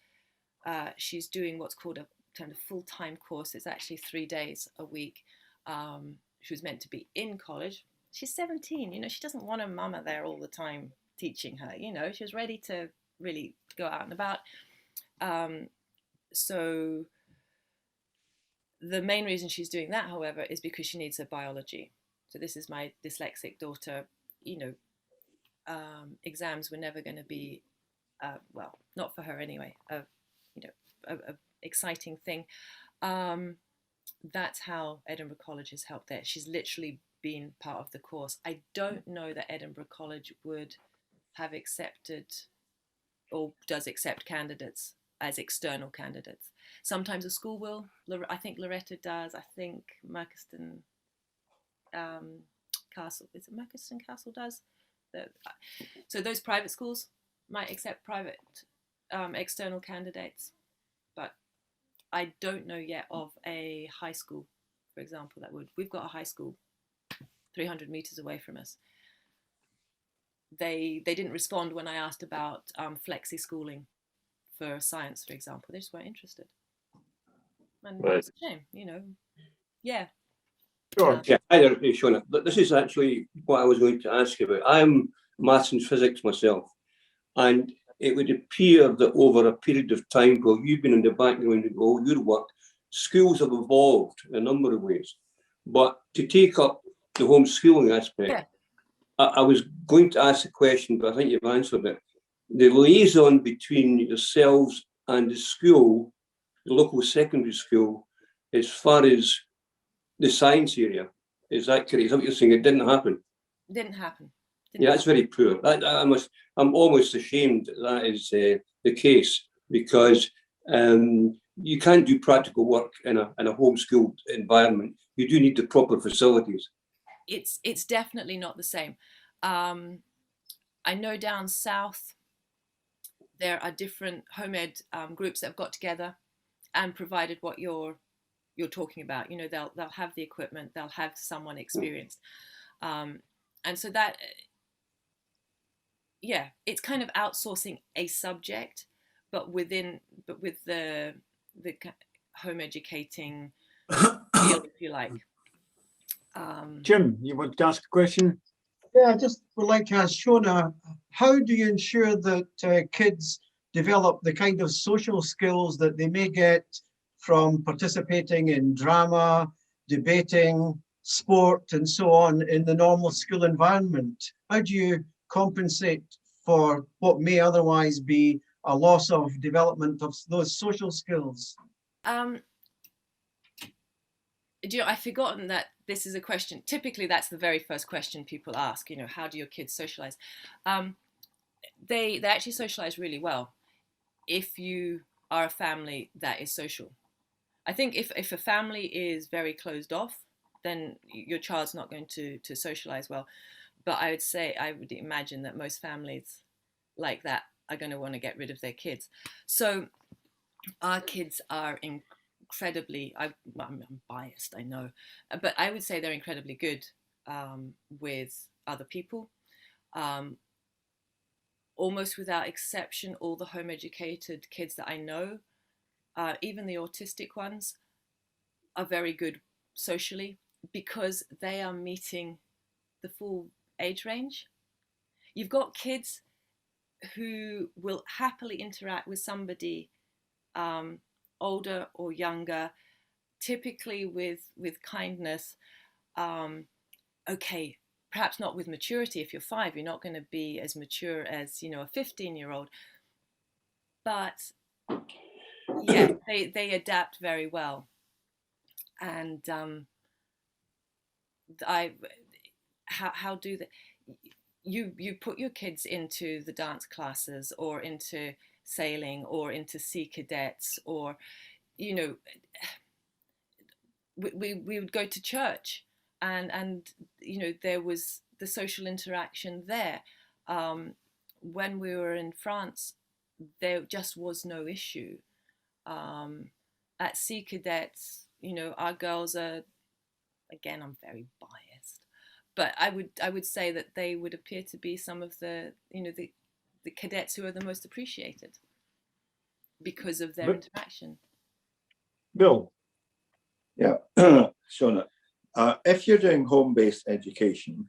she's doing what's called a kind of full-time course. It's actually 3 days a week. She was meant to be in college. She's 17, she doesn't want her mama there all the time teaching her, she was ready to really go out and about. So the main reason she's doing that, however, is because she needs her biology. So this is my dyslexic daughter, exams were never going to be, well, not for her anyway, a exciting thing. That's how Edinburgh College has helped there. She's literally been part of the course. I don't know that Edinburgh College would have accepted or does accept candidates as external candidates. Sometimes a school will. I think Loretta does. I think Merchiston Castle, is it Merchiston Castle does? So those private schools might accept private external candidates, but I don't know yet of a high school, for example, that would. We've got a high school 300 meters away from us. They didn't respond when I asked about flexi schooling for science, for example. They just weren't interested. And Right. it's a shame, Yeah. Sure. Yeah, hi there, Shona. This is actually what I was going to ask you about. I'm maths and physics myself, and it would appear that over a period of time, while you've been in the background of all your work, schools have evolved in a number of ways. But to take up the homeschooling aspect, Yeah. I was going to ask a question, but I think you've answered it. The liaison between yourselves and the school, the local secondary school, as far as the science area, is that correct? Is that what you're saying? It didn't happen. Didn't happen. Yeah, it's very poor. I'm almost ashamed that is the case, because you can't do practical work in a homeschooled environment. You do need the proper facilities. It's definitely not the same. I know down south there are different home ed groups that have got together and provided what you're talking about. They'll have the equipment, they'll have someone experienced, and so that, yeah, it's kind of outsourcing a subject, but with the home educating field, if you like. Jim, you want to ask a question? Yeah, I just would like to ask Shona, how do you ensure that kids develop the kind of social skills that they may get from participating in drama, debating, sport, and so on in the normal school environment? How do you compensate for what may otherwise be a loss of development of those social skills? I've forgotten that this is a question. Typically, that's the very first question people ask. How do your kids socialize? They actually socialize really well if you are a family that is social. I think if a family is very closed off, then your child's not going to socialize well. But I would imagine that most families like that are going to want to get rid of their kids. So our kids are incredibly, I'm biased, I know, but I would say they're incredibly good with other people. Almost without exception, all the home educated kids that I know, even the autistic ones, are very good socially because they are meeting the full age range. You've got kids who will happily interact with somebody older or younger, typically with kindness, okay, perhaps not with maturity. If you're 5, you're not going to be as mature as, you know, a 15-year-old, but yeah, they adapt very well. And how do they, you put your kids into the dance classes or into sailing or into sea cadets, or, you know, we would go to church, and you know, there was the social interaction there. When we were in France, there just was no issue. At sea cadets, you know, our girls are, again, I'm very biased, but I would say that they would appear to be some of the, you know, the cadets who are the most appreciated because of their interaction. Bill. Yeah, Shona, if you're doing home-based education,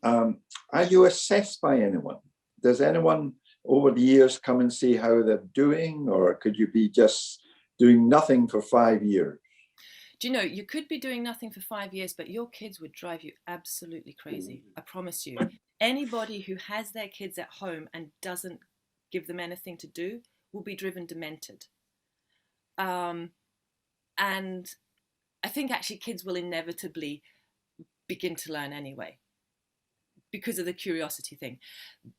are you assessed by anyone? Does anyone over the years come and see how they're doing, or could you be just doing nothing for 5 years? Do you know, you could be doing nothing for 5 years, but your kids would drive you absolutely crazy. I promise you. Anybody who has their kids at home and doesn't give them anything to do will be driven demented. And I think actually kids will inevitably begin to learn anyway, because of the curiosity thing.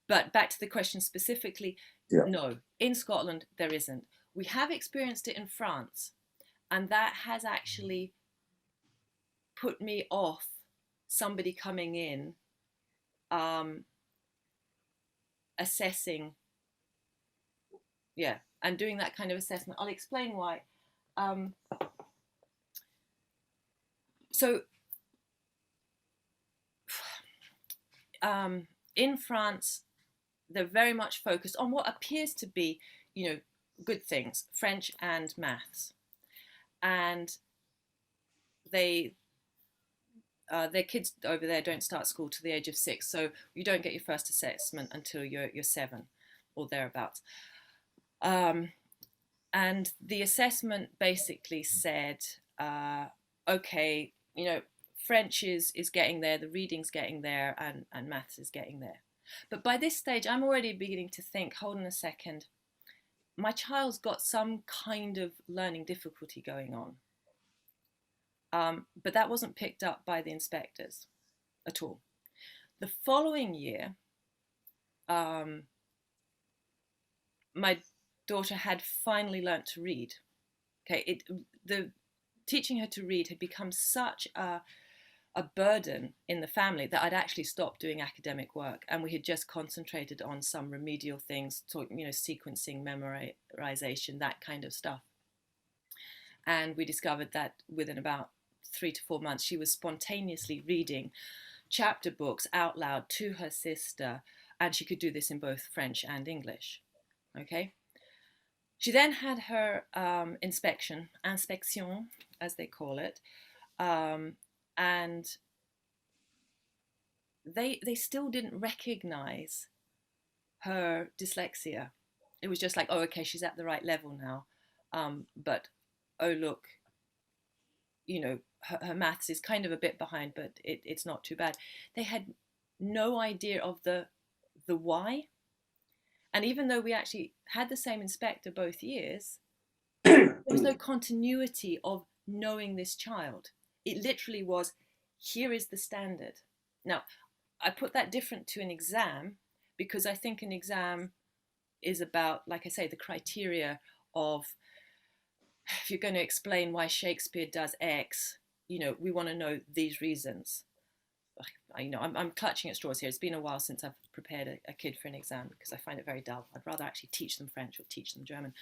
But back to the question specifically, yeah. No, in Scotland, there isn't. We have experienced it in France, and that has actually put me off somebody coming in, assessing, yeah, and doing that kind of assessment. I'll explain why. In France, they're very much focused on what appears to be, you know, good things, French and maths. And their kids over there don't start school till the age of 6, so you don't get your first assessment until you're 7 or thereabouts. And the assessment basically said, okay, you know, French is getting there, the reading's getting there, and maths is getting there. But by this stage, I'm already beginning to think, hold on a second, my child's got some kind of learning difficulty going on. But that wasn't picked up by the inspectors at all. The following year, my daughter had finally learnt to read. Okay, the teaching her to read had become such a burden in the family that I'd actually stopped doing academic work, and we had just concentrated on some remedial things, you know, sequencing, memorization, that kind of stuff. And we discovered that within about 3 to 4 months, she was spontaneously reading chapter books out loud to her sister, and she could do this in both French and English. Okay. She then had her inspection as they call it, and they still didn't recognize her dyslexia. It was just like, oh, okay, she's at the right level now, but oh, look, you know, her maths is kind of a bit behind, but it's not too bad. They had no idea of the why. And even though we actually had the same inspector both years, there was no continuity of knowing this child. It literally was, here is the standard. Now, I put that different to an exam, because I think an exam is about, like I say, the criteria of, if you're going to explain why Shakespeare does X, you know, we want to know these reasons. You know, I'm clutching at straws here. It's been a while since I've prepared a kid for an exam, because I find it very dull. I'd rather actually teach them French or teach them German.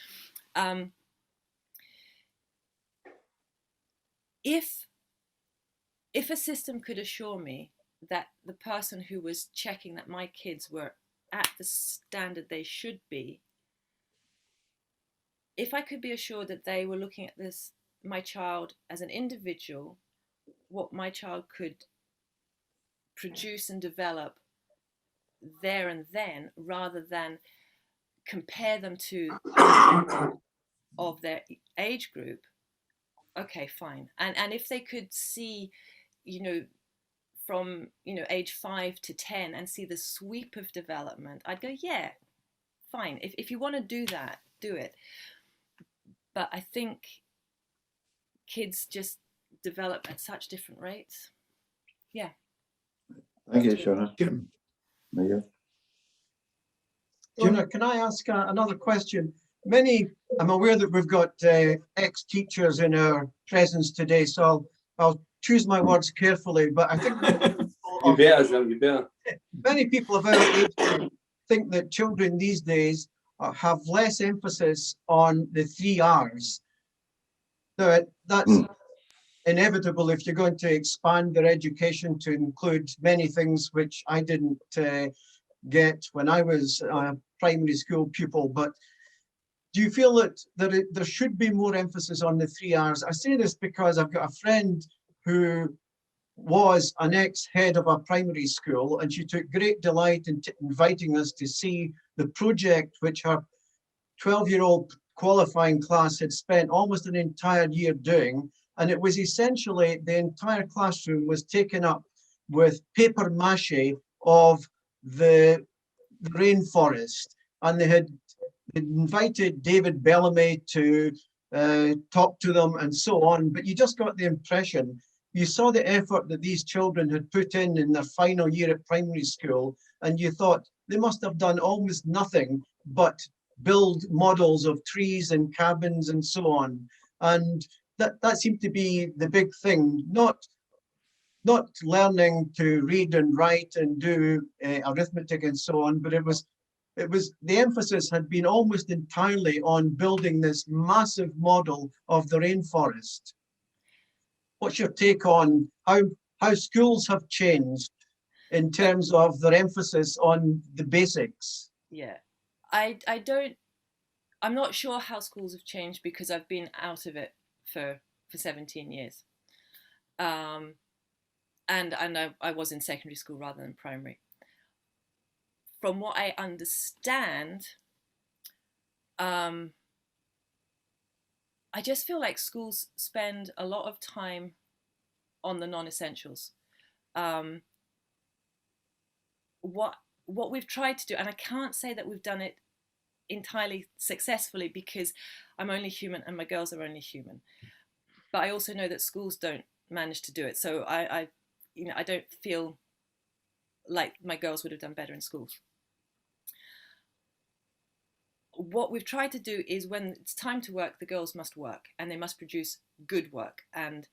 If a system could assure me that the person who was checking that my kids were at the standard they should be, if I could be assured that they were looking at this, my child as an individual, what my child could produce and develop there and then, rather than compare them to of their age group, okay, fine. And if they could see, you know, from, you know, age 5 to 10 and see the sweep of development, I'd go, yeah, fine. If you want to do that, do it. But I think kids just develop at such different rates. Yeah. Thank you, Shona. Jim. Yeah. Shona, can I ask another question? I'm aware that we've got ex-teachers in our presence today, so I'll choose my words carefully, but I think You better, Jim, you better. many people of our age group think that children these days have less emphasis on the 3 R's. So that's inevitable if you're going to expand their education to include many things which I didn't get when I was a primary school pupil. But do you feel that there should be more emphasis on the 3 R's? I say this because I've got a friend who was an ex-head of a primary school, and she took great delight in inviting us to see the project which her 12-year-old qualifying class had spent almost an entire year doing. And it was essentially the entire classroom was taken up with paper mache of the rainforest. And they had invited David Bellamy to talk to them and so on. But you just got the impression, you saw the effort that these children had put in their final year at primary school, and you thought they must have done almost nothing but build models of trees and cabins and so on. And that seemed to be the big thing, not learning to read and write and do arithmetic and so on, but it was the emphasis had been almost entirely on building this massive model of the rainforest. What's your take on how schools have changed in terms of their emphasis on the basics? Yeah, I'm not sure how schools have changed because I've been out of it for 17 years. And I was in secondary school rather than primary. From what I understand, I just feel like schools spend a lot of time on the non-essentials. What we've tried to do, and I can't say that we've done it entirely successfully because I'm only human and my girls are only human. But I also know that schools don't manage to do it. So I don't feel like my girls would have done better in schools. What we've tried to do is when it's time to work, the girls must work and they must produce good work. And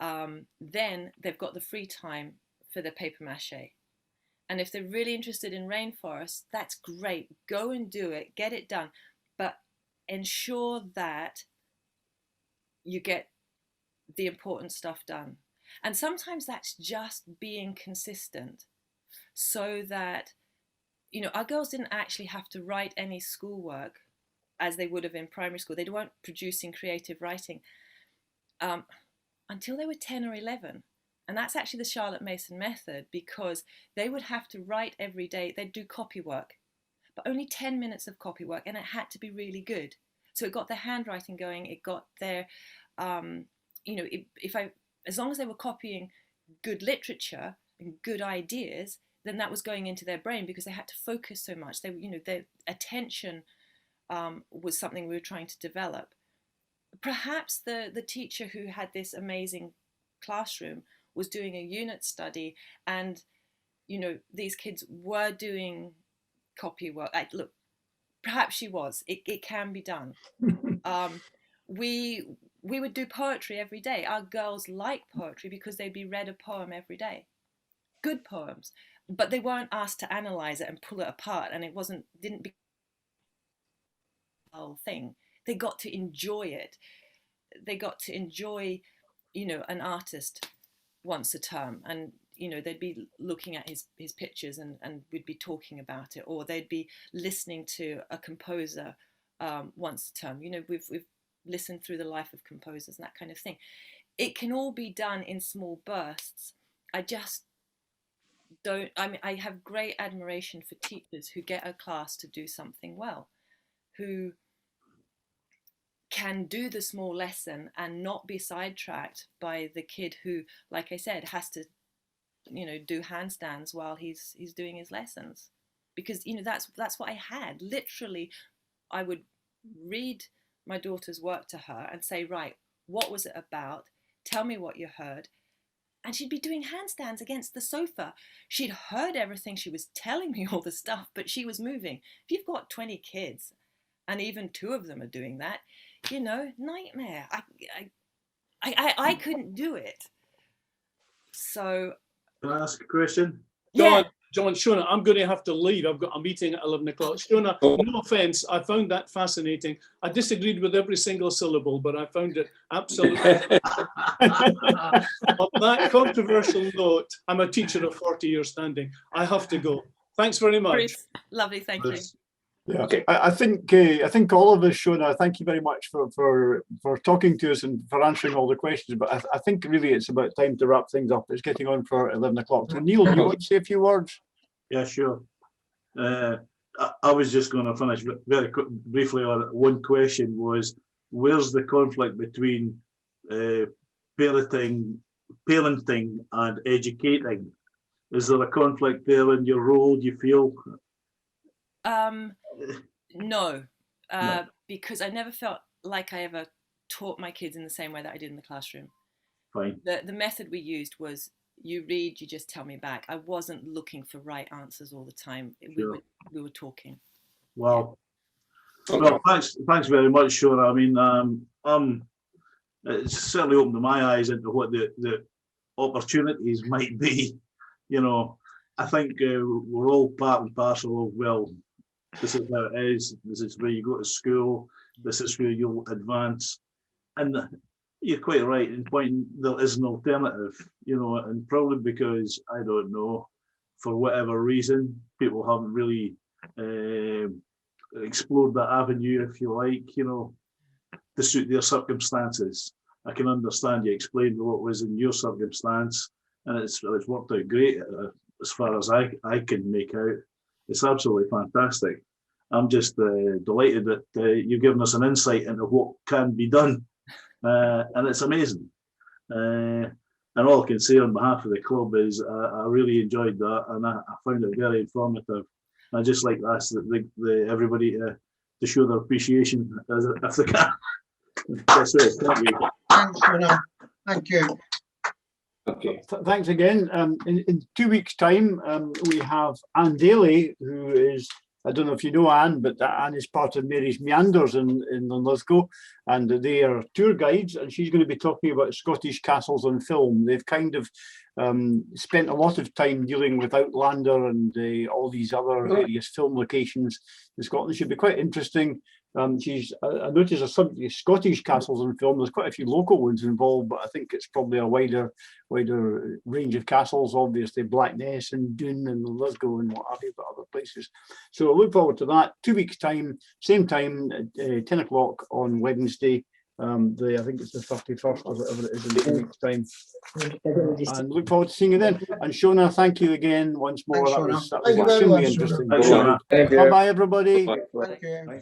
then they've got the free time for the paper mache. And if they're really interested in rainforests, that's great. Go and do it, get it done. But ensure that you get the important stuff done. And sometimes that's just being consistent so that, our girls didn't actually have to write any schoolwork as they would have in primary school. They weren't producing creative writing until they were 10 or 11. And that's actually the Charlotte Mason method, because they would have to write every day. They'd do copy work, but only 10 minutes of copy work, and it had to be really good. So it got their handwriting going. It got their, as long as they were copying good literature and good ideas, then that was going into their brain because they had to focus so much. Their attention was something we were trying to develop. Perhaps the teacher who had this amazing classroom was doing a unit study, and these kids were doing copy work. Look, perhaps she was. It can be done. We would do poetry every day. Our girls like poetry because they'd be read a poem every day, good poems, but they weren't asked to analyze it and pull it apart, and didn't be the whole thing. They got to enjoy it. They got to enjoy, an artist once a term, and they'd be looking at his pictures and we'd be talking about it, or they'd be listening to a composer once a term. We've listened through the life of composers and that kind of thing. It can all be done in small bursts. I have great admiration for teachers who get a class to do something well, who can do the small lesson and not be sidetracked by the kid who, like I said, has to, you know, do handstands while he's doing his lessons. Because, you know, that's what I had. Literally, I would read my daughter's work to her and say, right, what was it about? Tell me what you heard. And she'd be doing handstands against the sofa. She'd heard everything. She was telling me all the stuff, but she was moving. If you've got 20 kids and even 2 of them are doing that, you know, nightmare. I couldn't do it. So. Can I ask a question? Yeah. John, Shona, I'm going to have to leave. I've got a meeting at 11 o'clock. Shona, no offence, I found that fascinating. I disagreed with every single syllable, but I found it absolutely. On that controversial note, I'm a teacher of 40 years standing. I have to go. Thanks very much. Bruce, lovely, thank you. Yeah, okay. I think all of us, Shona, thank you very much for talking to us and for answering all the questions. But I think really it's about time to wrap things up. It's getting on for 11 o'clock. So Neil, do you want to say a few words? Yeah, sure. I was just going to finish very briefly on one question was, where's the conflict between parenting and educating? Is there a conflict there in your role, do you feel? No, because I never felt like I ever taught my kids in the same way that I did in the classroom. Fine. The method we used was, you read, you just tell me back. I wasn't looking for right answers all the time. Sure. We were talking. Wow. Well, thanks very much, Shona. I mean, it's certainly opened my eyes into what the opportunities might be. You know, I think we're all part and parcel of, well, this is how it is. This is where you go to school. This is where you'll advance. And you're quite right in pointing there is an alternative, you know, and probably because, I don't know, for whatever reason, people haven't really explored that avenue, if you like, you know, to suit their circumstances. I can understand you explained what was in your circumstance, and it's worked out great as far as I can make out. It's absolutely fantastic. I'm just delighted that you've given us an insight into what can be done, and it's amazing. And all I can say on behalf of the club is I really enjoyed that, and I found it very informative. And I'd just like to ask everybody to show their appreciation if they can. That's it. Thank you. Thanks, Shona. Thank you. Okay. Thanks again. In 2 weeks' time, we have Anne Daly, who is, I don't know if you know Anne, but Anne is part of Mary's Meanders in Linlithgow, and they are tour guides, and she's going to be talking about Scottish castles on film. They've kind of spent a lot of time dealing with Outlander and all these other various film locations in Scotland. Should be quite interesting. I noticed there's some Scottish castles on film. There's quite a few local ones involved, but I think it's probably a wider range of castles. Obviously, Blackness and Doon and Linlithgow and what have you, but other places. So I look forward to that. 2 weeks' time, same time, 10 o'clock on Wednesday. I think it's the 31st or whatever it is in 2 weeks' time. And look forward to seeing you then. And Shona, thank you again once more. Thanks, That was extremely interesting. Thanks, Shona. Bye-bye, everybody. Thank you.